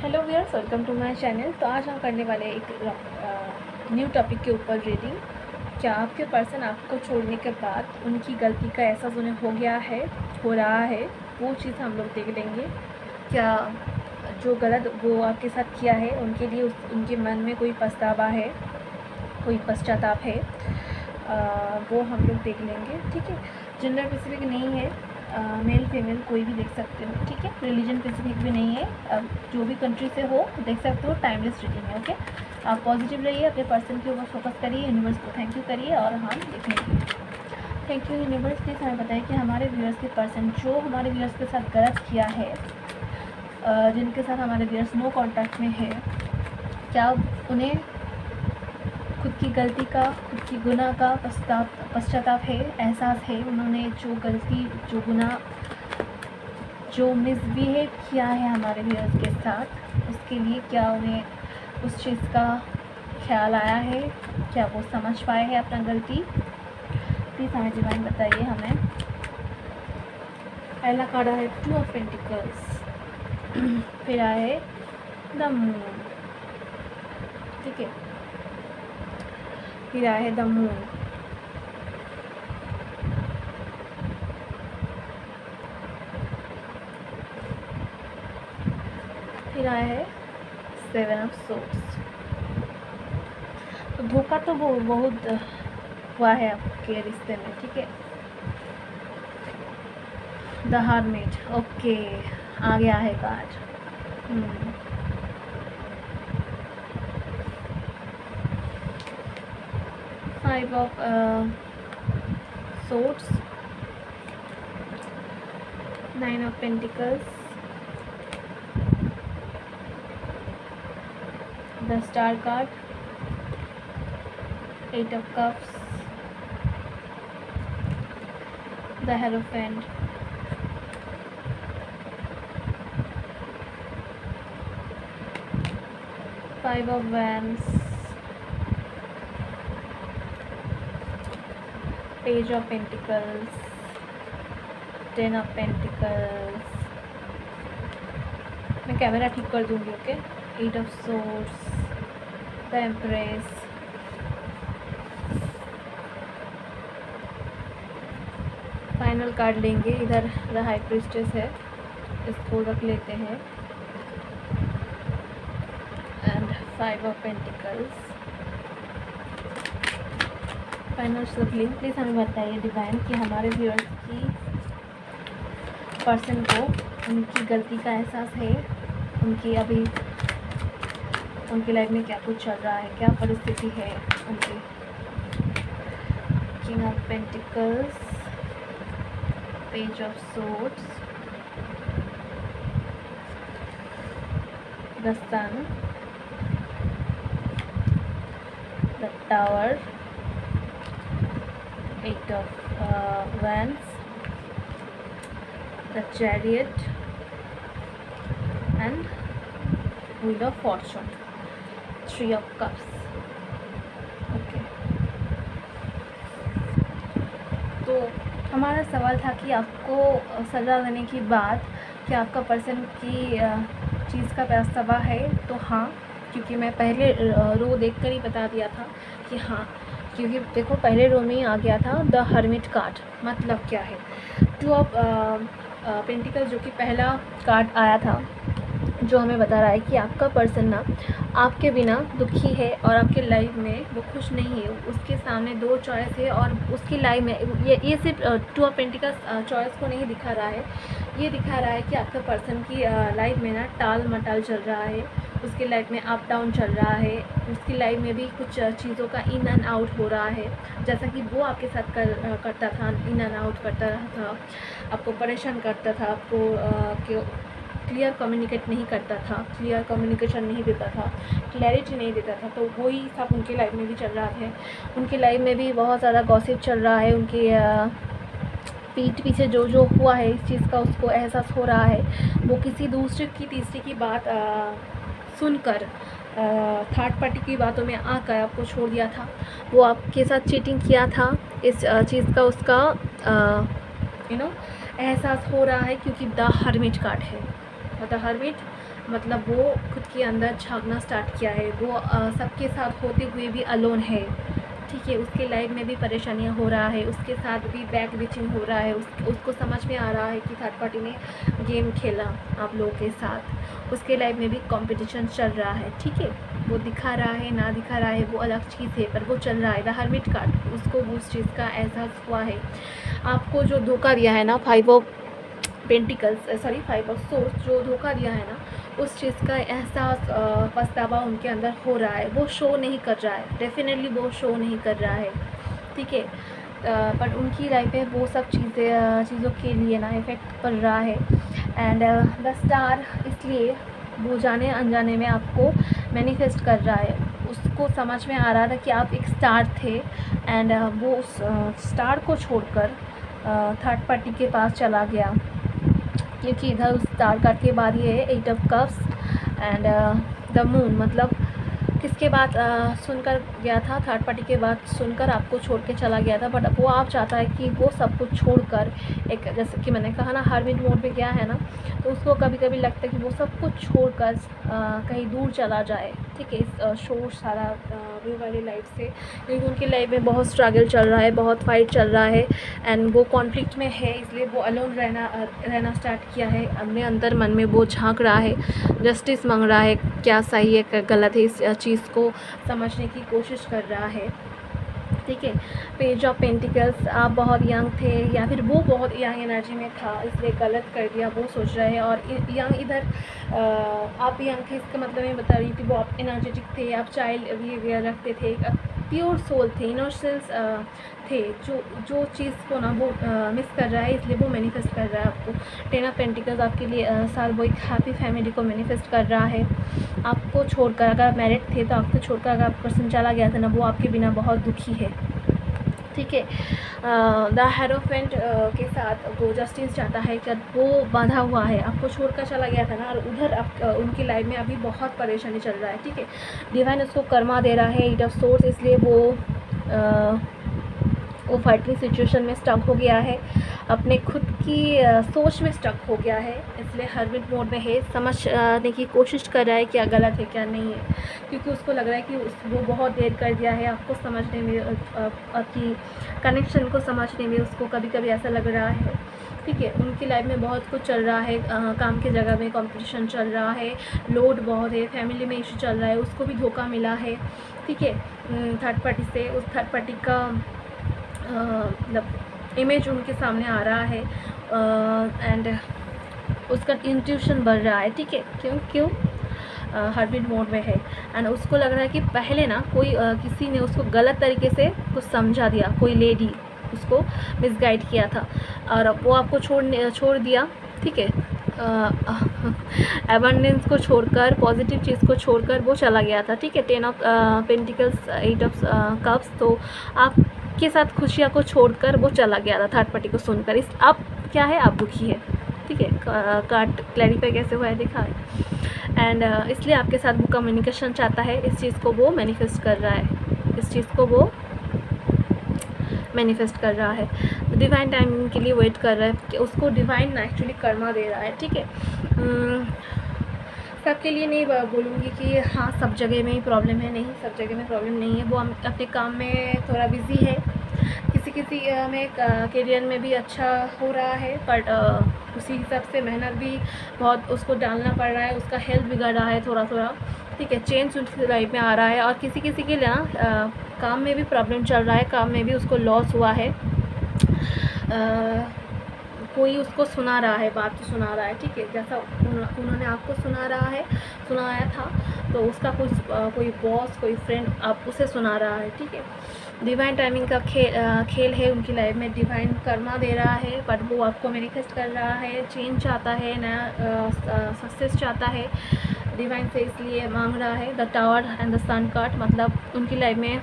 Hello viewers, welcome to my channel. तो आज हम करने वाले एक न्यू टॉपिक के ऊपर रीडिंग। क्या आपके पर्सन आपको छोड़ने के बाद उनकी गलती का एहसास उन्हें हो रहा है, वो चीज़ हम लोग देख लेंगे। क्या जो गलत वो आपके साथ किया है उनके लिए उनके मन में कोई पछतावा है, कोई पश्चाताप है, वो हम लोग देख लेंगे। ठीक है, जेंडर स्पेसिफिक नहीं है, मेल फीमेल कोई भी देख सकते हो। ठीक है, रिलीजन स्पेसिफिक भी नहीं है, जो भी कंट्री से हो देख सकते हो। टाइमलेस रीडिंग है। ओके, आप पॉजिटिव रहिए, अपने पर्सन के ऊपर फोकस करिए, यूनिवर्स को थैंक यू करिए और हम देखेंगे। Thank you universe. प्लीज़ हमें बताइए कि हमारे व्यूअर्स के पर्सन जो हमारे व्यूअर्स के साथ गलत किया है, जिनके साथ हमारे व्यूअर्स नो कॉन्टैक्ट में है, क्या उन्हें खुद की गलती का, खुद की गुनाह का पश्चाताप है, एहसास है? उन्होंने जो गलती, जो गुनाह, जो मिसबिहेव किया है हमारे व्यूअर्स के साथ, उसके लिए क्या उन्हें उस चीज़ का ख्याल आया है? क्या वो समझ पाए हैं अपना गलती? प्लीज़ हमें डिवाइन बताइए हमें। पहला कार्ड है 2 ऑफ पेंटिकल्स, फिर आया है द मून। ठीक है, फिर आया है द मून, फिर आया है 7 ऑफ सोर्ड्स। तो धोखा तो वो बहुत हुआ है आपके रिश्ते में। ठीक है, द हर्मिट। ओके, आ गया है card. 5 of swords, 9 of pentacles, the star card, 8 of cups, the hierophant, five of wands, page of pentacles, 10 of pentacles। मैं कैमरा ठीक कर दूंगी। Okay, 8 of swords, the empress, final card लेंगे। इधर the high priestess है, इसको रख लेते हैं, and 5 of pentacles। Final shuffling. Please हमें बताइए डिवाइन कि हमारे व्यूअर्स की पर्सन को उनकी गलती का एहसास है, उनकी अभी उनकी लाइफ में क्या कुछ चल रहा है, क्या परिस्थिति है उनकी। King of pentacles, page of swords, the sun, the tower, 8 of wands, the chariot, and wheel of fortune, 3 of cups। Okay, तो हमारा सवाल था कि आपको सज़ा देने के बाद क्या आपका पर्सन की चीज़ का पछतावा है? तो हाँ, क्योंकि मैं पहले रो देखकर ही बता दिया था कि हाँ, क्योंकि देखो पहले रो में ही आ गया था द हर्मिट कार्ड। मतलब क्या है? 2 ऑफ पेंटिकल जो कि पहला कार्ड आया था, जो हमें बता रहा है कि आपका पर्सन ना आपके बिना दुखी है और आपके लाइफ में वो खुश नहीं है। उसके सामने 2 चॉइस है और उसकी लाइफ में ये सिर्फ 2 ऑफ पेंटिकल्स चॉइस को नहीं दिखा रहा है, ये दिखा रहा है कि आपका पर्सन की लाइफ में ना टाल मटाल चल रहा है, उसकी लाइफ में अप डाउन चल रहा है, उसकी लाइफ में भी कुछ चीज़ों का इन एंड आउट हो रहा है, जैसा कि वो आपके साथ करता था, इन एंड आउट करता था, आपको परेशान करता था, आपको क्लियर कम्युनिकेट नहीं करता था, क्लियर कम्युनिकेशन नहीं देता था, क्लैरिटी नहीं देता था। तो वही सब उनकी लाइफ में भी चल रहा है। उनकी लाइफ में भी बहुत ज़्यादा गॉसिप चल रहा है, उनकी पीठ पीछे जो जो हुआ है इस चीज़ का उसको एहसास हो रहा है। वो किसी दूसरे की तीसरे की बात सुनकर, थर्ड पार्टी की बातों में आकर आपको छोड़ दिया था। वो आपके साथ चीटिंग किया था, इस चीज़ का उसका एहसास हो रहा है, क्योंकि द हर्मिट कार्ड है। द हर्मिट मतलब वो खुद के अंदर झांकना स्टार्ट किया है। वो सबके साथ होते हुए भी अलोन है, ठीक है। उसके लाइफ में भी परेशानियां हो रहा है, उसके साथ भी बैक बिचिंग हो रहा है। उसको समझ में आ रहा है कि थर्ड पार्टी ने गेम खेला आप लोगों के साथ। उसके लाइफ में भी कंपटीशन चल रहा है, ठीक है। वो दिखा रहा है ना दिखा रहा है वो अलग चीज़ है, पर वो चल रहा है। द हर्मिट कार्ड, उसको उस चीज़ का एहसास हुआ है। आपको जो धोखा दिया है ना, 5 ऑफ सोर्स जो धोखा दिया है ना, उस चीज़ का एहसास पछतावा उनके अंदर हो रहा है। वो शो नहीं कर रहा है, डेफिनेटली वो शो नहीं कर रहा है, ठीक है। पर उनकी लाइफ में वो सब चीज़ों के लिए ना इफ़ेक्ट पड़ रहा है। एंड द स्टार, इसलिए वो जाने अनजाने में आपको मैनिफेस्ट कर रहा है। उसको समझ में आ रहा था कि आप एक स्टार थे, एंड वो उस स्टार को छोड़कर थर्ड पार्टी के पास चला गया, क्योंकि इधर उस स्टार कार्ड के बाद ये है 8 of cups and the moon. मतलब किसके बाद सुनकर गया था, थर्ड पार्टी के बाद सुनकर आपको छोड़ के चला गया था। बट वो आप चाहता है कि वो सब कुछ छोड़कर, एक जैसे कि मैंने कहा ना हर्मिट मोड पे गया है ना, तो उसको कभी कभी लगता है कि वो सब कुछ छोड़कर कहीं दूर चला जाए, ठीक है, इस शोर सारा व्यू वाली लाइफ से। क्योंकि उनकी लाइफ में बहुत स्ट्रगल चल रहा है, बहुत फाइट चल रहा है, एंड वो कॉन्फ्लिक्ट में है, इसलिए वो अलोन रहना स्टार्ट किया है। अपने अंदर मन में वो झांक रहा है, जस्टिस मांग रहा है, क्या सही है क्या गलत है, इस चीज़ को समझने की कोशिश कर रहा है, ठीक है। पेज ऑफ पेंटिकल्स, आप बहुत यंग थे या फिर वो बहुत यंग एनर्जी में था, इसलिए गलत कर दिया वो सोच रहे हैं। और यंग इधर आप यंग थे, इसका मतलब मैं बता रही थी वो आप एनर्जेटिक थे, आप चाइल्ड बिहेवियर रखते थे, प्योर सोल थे, इनोसेंस थे। जो चीज़ को ना वो मिस कर रहा है, इसलिए वो मैनिफेस्ट कर रहा है आपको। 10 ऑफ पेंटिकल्स आपके लिए साल वो एक हैप्पी फैमिली को मैनिफेस्ट कर रहा है। आपको छोड़कर, अगर आप मैरिड थे तो आपको छोड़कर अगर पर्सन चला गया था ना, वो आपके बिना बहुत दुखी है, ठीक है। द हेरोफेंट के साथ वो जस्टिस चाहता है कि वो बांधा हुआ है, आपको छोड़कर चला गया था ना, और उधर उनकी लाइफ में अभी बहुत परेशानी चल रहा है, ठीक है। डिवाइन उसको कर्मा दे रहा है, 8 ऑफ सोर्स, इसलिए वो फाइटिंग सिचुएशन में स्टक हो गया है, अपने खुद की सोच में स्टक हो गया है, इसलिए हर्मिट मोड में है। समझने की कोशिश कर रहा है क्या गलत है क्या नहीं है, क्योंकि उसको लग रहा है कि वो बहुत देर कर दिया है आपको समझने में, आपकी कनेक्शन को समझने में। उसको कभी कभी ऐसा लग रहा है, ठीक है। उनकी लाइफ में बहुत कुछ चल रहा है, काम की जगह में कंपटीशन चल रहा है, लोड बहुत है, फैमिली में इशू चल रहा है, उसको भी धोखा मिला है, ठीक है, थर्ड पार्टी से। उस थर्ड पार्टी का मतलब इमेज उनके सामने आ रहा है, एंड उसका इंट्यूशन बढ़ रहा है, ठीक है। क्यों हर्मिट मोड में है, एंड उसको लग रहा है कि पहले ना कोई किसी ने उसको गलत तरीके से कुछ समझा दिया, कोई लेडी उसको मिसगाइड किया था, और वो आपको छोड़ दिया, ठीक है। एबंडेंस को छोड़कर, पॉजिटिव चीज़ को छोड़कर वो चला गया था, ठीक है। 10 ऑफ पेंटिकल्स, 8 ऑफ कप्स, तो आपके साथ खुशियाँ को छोड़कर वो चला गया था थर्ड पार्टी को सुनकर। इस अब क्या है, आप दुखी है, ठीक है। कार्ड क्लैरिफाई कैसे हुआ है देखा है, एंड इसलिए आपके साथ वो कम्युनिकेशन चाहता है, इस चीज़ को वो मैनिफेस्ट कर रहा है, इस चीज़ को वो मैनिफेस्ट कर रहा है। डिवाइन टाइमिंग के लिए वेट कर रहा है कि उसको डिवाइन एक्चुअली कर्मा दे रहा है, ठीक है। सबके लिए नहीं बोलूँगी कि हाँ सब जगह में ही प्रॉब्लम है, नहीं सब जगह में प्रॉब्लम नहीं है। वो अपने काम में थोड़ा बिजी है, किसी में करियर में भी अच्छा हो रहा है, बट उसी हिसाब से मेहनत भी बहुत उसको डालना पड़ रहा है, उसका हेल्थ बिगड़ रहा है थोड़ा, ठीक है। चेंज उसकी लाइफ में आ रहा है, और किसी के लिए ना काम में भी प्रॉब्लम चल रहा है, काम में भी उसको लॉस हुआ है, कोई उसको सुना रहा है, बात सुना रहा है, ठीक है। जैसा उन्होंने आपको सुनाया था, तो उसका कोई बॉस, कोई फ्रेंड आप उसे सुना रहा है, ठीक है। डिवाइन टाइमिंग का खेल है उनकी लाइफ में, डिवाइन कर्मा दे रहा है, बट वो आपको मैनिफेस्ट कर रहा है, चेंज चाहता है, नया सक्सेस चाहता है डिवाइन से, इसलिए मांग रहा है। The tower and the sun card, मतलब उनकी लाइफ में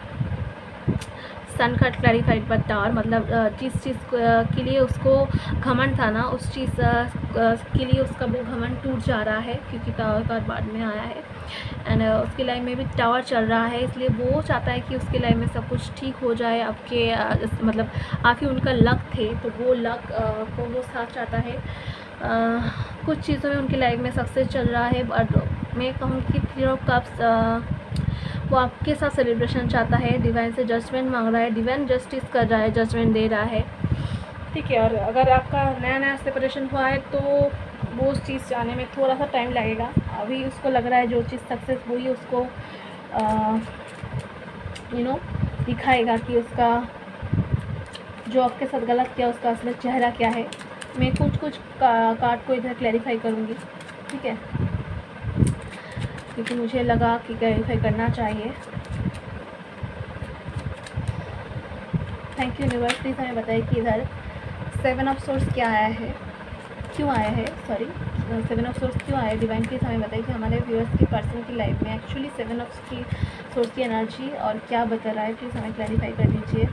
sun card clarified but tower, मतलब जिस चीज़ के लिए उसको घमंड था ना, उस चीज़ के लिए उसका वो घमंड टूट जा रहा है, क्योंकि टावर कार्ड बाद में आया है, एंड उसकी लाइफ में भी टावर चल रहा है, इसलिए वो चाहता है कि उसकी लाइफ में सब कुछ ठीक हो जाए। आपके मतलब आप ही उनका लक थे, तो वो लक को वो साथ चाहता है। कुछ चीज़ों में उनकी लाइफ में सक्सेस चल रहा है, बट मैं कहूँगी कि थ्री ऑफ कप्स वो आपके साथ सेलिब्रेशन चाहता है, डिवाइन से जजमेंट मांग रहा है, डिवाइन जस्टिस कर रहा है, जजमेंट दे रहा है, ठीक है। और अगर आपका नया नया सेपरेशन हुआ है तो वो उस चीज़ जाने में थोड़ा सा टाइम लगेगा। अभी उसको लग रहा है जो चीज़ सक्सेस हुई उसको दिखाएगा कि उसका जो आपके साथ गलत किया उसका असल चेहरा क्या है। मैं कुछ कार्ड को इधर क्लैरिफाई करूँगी, ठीक है, क्योंकि मुझे लगा कि क्लैरिफाई करना चाहिए। थैंक यू यूनिवर्स, प्लीज़ हमें बताइए कि इधर 7 ऑफ सोर्स क्या आया है, क्यों आया है, सॉरी 7 ऑफ सोर्स क्यों आया है। डिवाइन प्लीज़ हमें बताइए कि हमारे व्यूअर्स की पर्सन की लाइफ में एक्चुअली 7 ऑफ की सोर्स की एनर्जी और क्या बता रहा है, प्लीज़ हमें क्लैरिफाई कर दीजिए।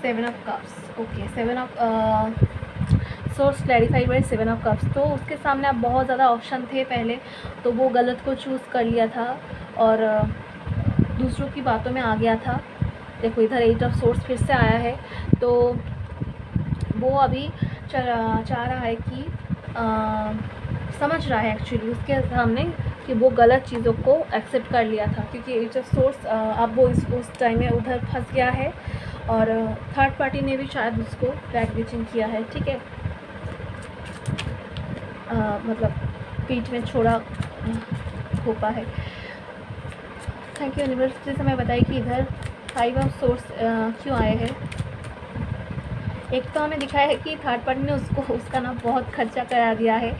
7 of cups, okay, 7 of swords clarified by 7 of cups. तो उसके सामने आप बहुत ज़्यादा ऑप्शन थे पहले, तो वो गलत को चूज़ कर लिया था और दूसरों की बातों में आ गया था। देखो इधर 8 ऑफ सोर्स फिर से आया है, तो वो अभी चाह रहा है कि समझ रहा है एक्चुअली उसके सामने कि वो गलत चीज़ों को एक्सेप्ट कर लिया था, क्योंकि 8 ऑफ सोर्स अब वो उस टाइम में उधर फंस गया है और थर्ड पार्टी ने भी शायद उसको बैक बीचिंग किया है, ठीक है, मतलब पीठ में छोड़ा खोपा है। थैंक यू यूनिवर्स, प्लीज़ हमें बताइए कि इधर 5 ऑफ सोर्स क्यों आए हैं। एक तो हमें दिखाया है कि थर्ड पार्टी ने उसका ना बहुत खर्चा करा दिया है,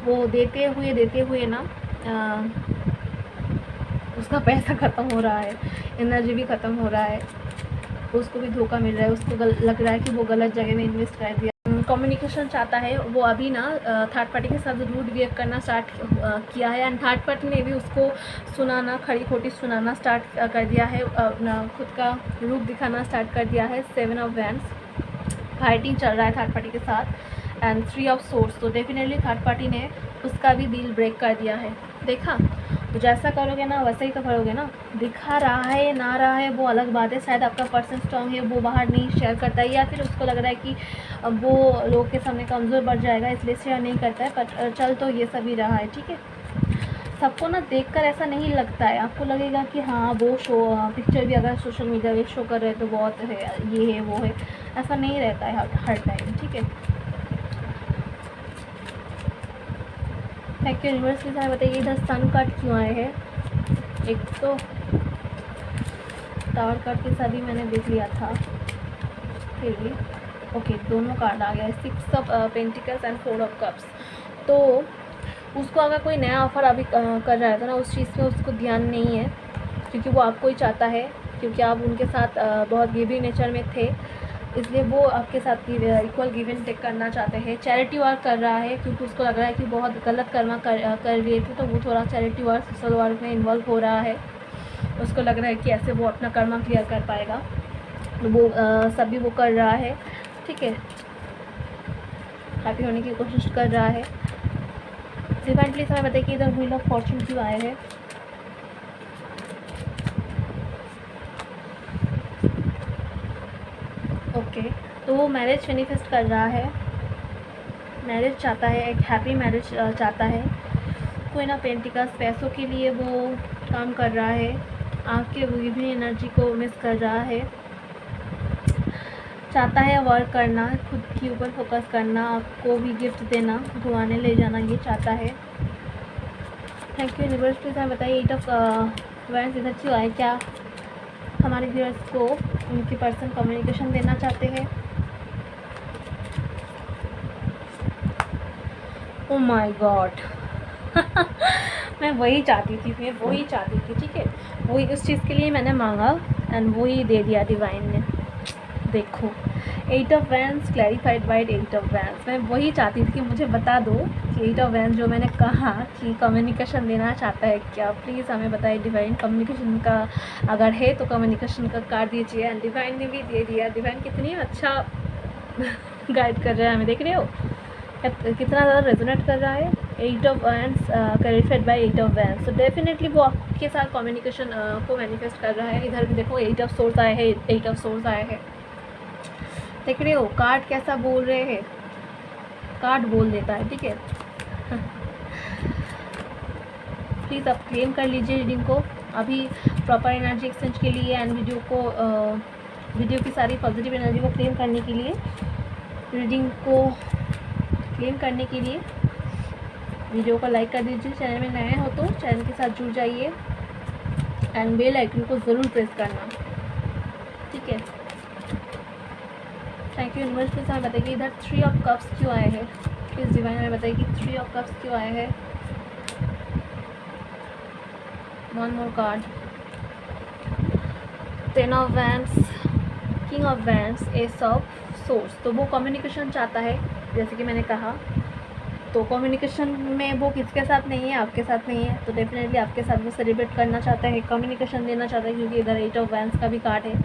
वो देते हुए ना उसका पैसा ख़त्म हो रहा है, एनर्जी भी ख़त्म हो रहा है, उसको भी धोखा मिल रहा है, उसको लग रहा है कि वो गलत जगह में इन्वेस्ट कर दिया। कम्युनिकेशन चाहता है वो अभी ना थर्ड पार्टी के साथ रूड बिहेव करना स्टार्ट किया है, एंड थर्ड पार्टी ने भी उसको सुनाना, खड़ी खोटी सुनाना स्टार्ट कर दिया है, अपना खुद का रूप दिखाना स्टार्ट कर दिया है। 7 ऑफ वैंड्स, फाइटिंग चल रहा है थर्ड पार्टी के साथ, एंड 3 ऑफ सोर्स, तो डेफिनेटली थर्ड पार्टी ने उसका भी डील ब्रेक कर दिया है। देखा, तो जैसा करोगे ना वैसे ही तो करोगे ना। दिखा रहा है ना रहा है वो अलग बात है, शायद आपका पर्सन स्ट्रॉन्ग है, वो बाहर नहीं शेयर करता है, या फिर उसको लग रहा है कि वो लोग के सामने कमज़ोर बढ़ जाएगा इसलिए शेयर नहीं करता है, पर चल तो ये सभी रहा है, ठीक है। सबको ना देखकर ऐसा नहीं लगता है, आपको लगेगा कि हाँ वो शो पिक्चर भी अगर सोशल मीडिया पे शो कर रहे हैं तो बहुत है, ये है वो है, ऐसा नहीं रहता है हर टाइम, ठीक है। थैंक यू यूनिवर्स, प्लीज़ हमें बताइए इधर सन कार्ड क्यों आए हैं। एक तो टावर कार्ड के साथ ही मैंने देख लिया था, फिर भी ओके दोनों कार्ड आ गया है, 6 of pentacles and 4 of cups. तो उसको अगर कोई नया ऑफ़र अभी कर रहा है तो ना उस चीज़ पे उसको ध्यान नहीं है, क्योंकि वो आपको ही चाहता है, क्योंकि आप उनके साथ बहुत गिविंग नेचर में थे, इसलिए वो आपके साथ इक्वल गिव एंड टेक करना चाहते हैं। चैरिटी वर्क कर रहा है, क्योंकि उसको लग रहा है कि बहुत गलत कर्मा कर रही थी, तो वो थोड़ा चैरिटी वर्क, सोशल वर्क में इन्वॉल्व हो रहा है। उसको लग रहा है कि ऐसे वो अपना कर्मा क्लियर कर पाएगा, तो वो सभी वो कर रहा है, ठीक है, हैप्पी होने की कोशिश कर रहा है। डिवाइन प्लीज़ हमें बताइए कि इधर व्हील ऑफ फॉर्चून क्यों आए हैं। ओके, तो वो मैरिज मैनिफेस्ट कर रहा है, मैरिज चाहता है, एक हैप्पी मैरिज चाहता है। कोई ना पेंटिकल्स, पैसों के लिए वो काम कर रहा है, आपके विभिन्न एनर्जी को मिस कर रहा है, चाहता है वर्क करना, खुद के ऊपर फोकस करना, आपको भी गिफ्ट देना, घुमाने ले जाना, ये चाहता है। थैंक यू यूनिवर्स, प्लीज़ हमें बताइए 8 ऑफ वैंड्स इधर क्यों आए। क्या हमारे व्यूअर्स को उनकी पर्सन कम्युनिकेशन देना चाहते हैं। ओ माय गॉड मैं वही चाहती थी, ठीक है, वही उस चीज़ के लिए मैंने मांगा एंड वही दे दिया डिवाइन ने। देखो 8 of wands clarified by 8 of wands, मैं वही चाहती थी कि मुझे बता दो कि 8 ऑफ वैंड्स जो मैंने कहा कि कम्युनिकेशन देना चाहता है क्या, प्लीज़ हमें बताइए डिवाइन। कम्युनिकेशन का अगर है तो कम्युनिकेशन का कार्ड दीजिए, एंड डिवाइन ने भी दे दिया। डिवाइन कितनी अच्छा गाइड कर रहा है हमें, देख रहे हो कितना ज़्यादा रेजोनेट कर रहा है। 8 of wands clarified by 8 of wands, तो डेफिनेटली वो आपके साथ कम्युनिकेशन को मैनिफेस्ट कर रहा है। इधर भी देखो 8 ऑफ सोर्स आए हैं, 8 ऑफ सोर्स आए हैं, देख रहे हो कार्ड कैसा बोल रहे हैं। कार्ड बोल देता है, ठीक है। प्लीज़ आप क्लेम कर लीजिए रीडिंग को अभी प्रॉपर एनर्जी एक्सचेंज के लिए एंड वीडियो की सारी पॉजिटिव एनर्जी को क्लेम करने के लिए, रीडिंग को क्लेम करने के लिए वीडियो को लाइक कर दीजिए। चैनल में नए हो तो चैनल के साथ जुड़ जाइए एंड बेल आइकन को ज़रूर प्रेस करना, ठीक है। Thank you universe. प्लीज़ हमें बताइए इधर 3 ऑफ कप्स क्यों आए हैं। प्लीज़ डिवाइन हमें बताइए कि 3 ऑफ कप्स क्यों आए हैं। One more card, 10 of wands, king of wands, S of source. तो वो कम्युनिकेशन चाहता है, जैसे कि मैंने कहा। तो कम्युनिकेशन में वो किसके साथ नहीं है, आपके साथ नहीं है। तो डेफिनेटली आपके साथ वो सेलिब्रेट करना चाहता है, कम्युनिकेशन देना चाहता है, क्योंकि इधर 8 ऑफ वैंड्स का भी कार्ड है।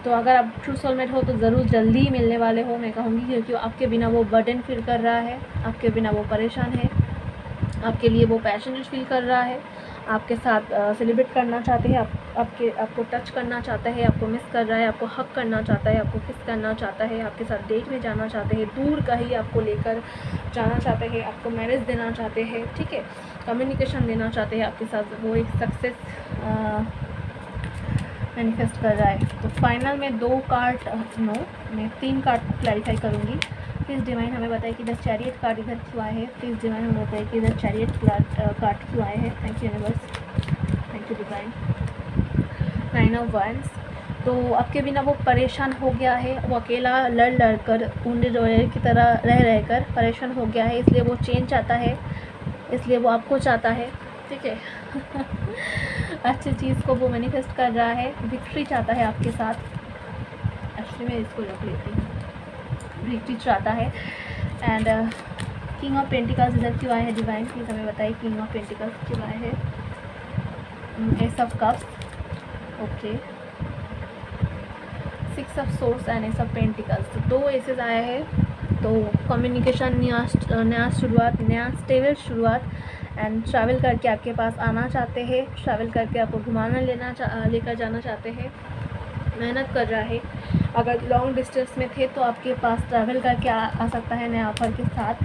तो अगर आप ट्रू सोलमेट हो तो ज़रूर जल्दी ही मिलने वाले हो, मैं कहूँगी, क्योंकि आपके बिना वो बर्डन फील कर रहा है, आपके बिना वो परेशान है, आपके लिए वो पैशनेट फील कर रहा है, आपके साथ सेलिब्रेट करना चाहते हैं, आपको टच करना चाहता है, आपको मिस कर रहा है, आपको हक करना चाहता है, आपको किस करना चाहता है, आपके साथ डेट में जाना चाहते हैं, दूर कहीं आपको लेकर जाना चाहते हैं, आपको मैरिज देना चाहते हैं, ठीक है, कम्युनिकेशन देना चाहते हैं आपके साथ। वो एक सक्सेस मैनिफेस्ट कर रहा है। तो फाइनल में 2 कार्ड मैं 3 कार्ड क्लैरिफाई करूँगी। प्लीज़ डिवाइन हमें बताइए कि इधर चैरियट कार्ड इधर क्यों आए हैं। प्लीज़ डिवाइन हमें बताइए कि इधर चैरियट कार्ड क्यों आए हैं। Thank you universe, thank you divine. 9 of wands. तो आपके बिना वो परेशान हो गया है, वो अकेला लड़ कर वुंडेड वॉरियर की तरह रह कर परेशान हो गया है, इसलिए वो चेंज चाहता है, इसलिए वो आपको चाहता है, ठीक है। अच्छी चीज़ को वो मैनिफेस्ट कर रहा है, विक्ट्री चाहता है आपके साथ। एक्चुअली मैं इसको रख लेती हूँ, विक्ट्री चाहता है। एंड किंग ऑफ पेंटिकल्स इधर क्यों आए हैं डिवाइन, प्लीज़ हमें बताइए किंग ऑफ पेंटिकल्स क्यों आए हैं। S of cups, okay, 6 of source and S of pentacles. तो 2 एसेस आए हैं। तो कम्युनिकेशन, नया शुरुआत, नया स्टेबल शुरुआत एंड ट्रैवल करके आपके पास आना चाहते हैं, ट्रैवल करके आपको घुमाना लेकर जाना चाहते हैं, मेहनत कर रहा है। अगर लॉन्ग डिस्टेंस में थे तो आपके पास ट्रैवल करके आ सकता है नया ऑफर के साथ।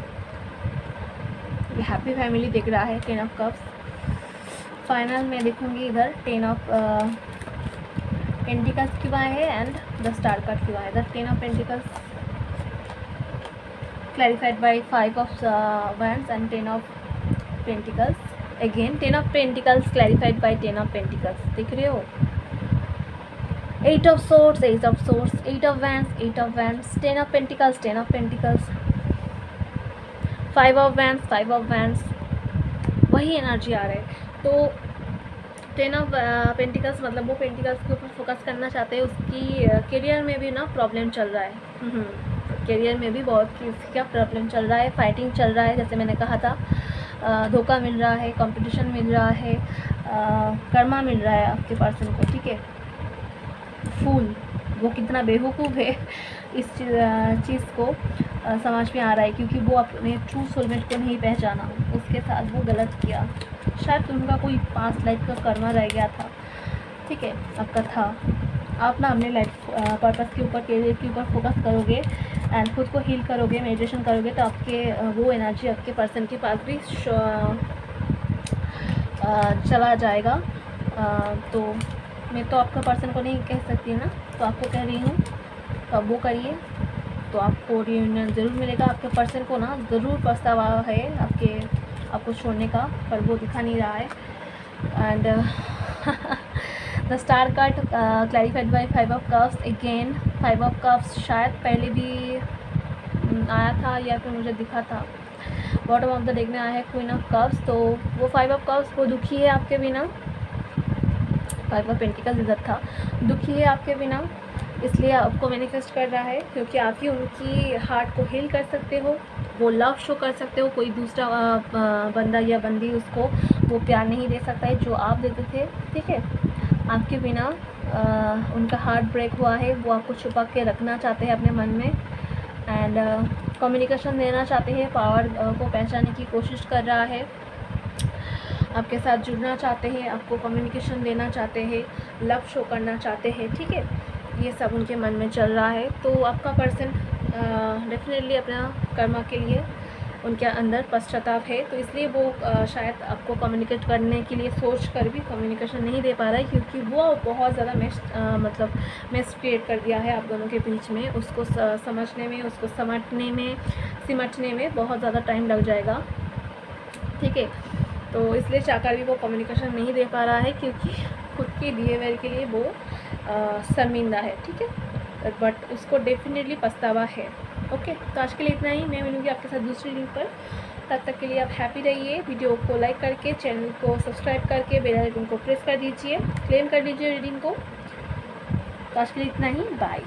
ये हैप्पी फैमिली दिख रहा है। 10 ऑफ कप्स। फाइनल में देखूँगी इधर 10 ऑफ पेंटिकल्स क्यों आए हैं एंड द स्टार कार्ड क्यों आए। इधर 10 of pentacles clarified by 5 of wands and 10 of pentacles. Again 10 of pentacles clarified by 10 of pentacles. देख रहे हो, 8 of swords, 8 of swords, 8 of wands, 8 of wands, 10 of pentacles, 10 of pentacles, 5 of wands, 5 of wands, वही energy आ रहा है। तो 10 of pentacles मतलब वो pentacles के ऊपर फोकस करना चाहते हैं। उसकी करियर में भी ना प्रॉब्लम चल रहा है, करियर में भी बहुत किसी का प्रॉब्लम चल रहा है, फाइटिंग चल रहा है, जैसे मैंने कहा था, धोखा मिल रहा है, कंपटीशन मिल रहा है, कर्मा मिल रहा है आपके पर्सन को, ठीक है। फूल, वो कितना बेवकूफ़ है इस चीज़ को समझ में आ रहा है, क्योंकि वो अपने ट्रू सोलमेट को नहीं पहचाना, उसके साथ वो गलत किया। शायद उनका कोई पास्ट लाइफ का कर्मा रह गया था, ठीक है, आपका था। आप ना अपने लाइफ पर्पस के ऊपर, करियर के ऊपर फोकस करोगे एंड खुद को हील करोगे, मेडिटेशन करोगे, तो आपके वो एनर्जी आपके पर्सन के पास भी चला जाएगा। तो मैं तो आपका पर्सन को नहीं कह सकती ना, तो आपको कह रही हूँ, तो अब वो करिए, तो आपको रियूनियन ज़रूर मिलेगा। आपके पर्सन को ना ज़रूर पछतावा है आपको छोड़ने का, पर वो दिखा नहीं रहा है। And the star card clarified by 5 of cups. Again 5 of cups शायद पहले भी आया था या फिर मुझे दिखा था। बॉटम ऑफ द डेक में आया है क्वीन ऑफ कप्स। तो वो 5 ऑफ कप्स, वो दुखी है आपके बिना। 5 ऑफ पेंटिकल्स इधर था, दुखी है आपके बिना, इसलिए आपको मैनिफेस्ट कर रहा है, क्योंकि आप ही उनकी हार्ट को हील कर सकते हो, वो लव शो कर सकते हो। कोई दूसरा बंदा या बंदी उसको वो प्यार नहीं दे सकता है जो आप देते थे, ठीक है। आपके बिना उनका हार्ट ब्रेक हुआ है, वो आपको छुपा के रखना चाहते हैं अपने मन में एंड कम्युनिकेशन देना चाहते हैं, पावर को पहचानने की कोशिश कर रहा है, आपके साथ जुड़ना चाहते हैं, आपको कम्युनिकेशन देना चाहते हैं, लव शो करना चाहते हैं, ठीक है। ये सब उनके मन में चल रहा है। तो आपका पर्सन डेफिनेटली अपना कर्मा के लिए उनके अंदर पश्चाताप है, तो इसलिए वो शायद आपको कम्युनिकेट करने के लिए सोच कर भी कम्युनिकेशन नहीं दे पा रहा है, क्योंकि वो बहुत ज़्यादा मेस क्रिएट कर दिया है आप दोनों के बीच में। उसको समझने में, उसको सिमटने में बहुत ज़्यादा टाइम लग जाएगा, ठीक है। तो इसलिए चाहकर भी वो कम्युनिकेशन नहीं दे पा रहा है, क्योंकि खुद के बिहेवियर के लिए वो शर्मिंदा है, ठीक है। बट उसको डेफिनेटली पछतावा है। ओके, तो आज के लिए इतना ही। मैं मिलूँगी आपके साथ दूसरी लिंक पर। तब तक के लिए आप हैप्पी रहिए। वीडियो को लाइक करके, चैनल को सब्सक्राइब करके बेल आइकन को प्रेस कर दीजिए, क्लेम कर लीजिए रीडिंग को। तो आज के लिए इतना ही, बाय।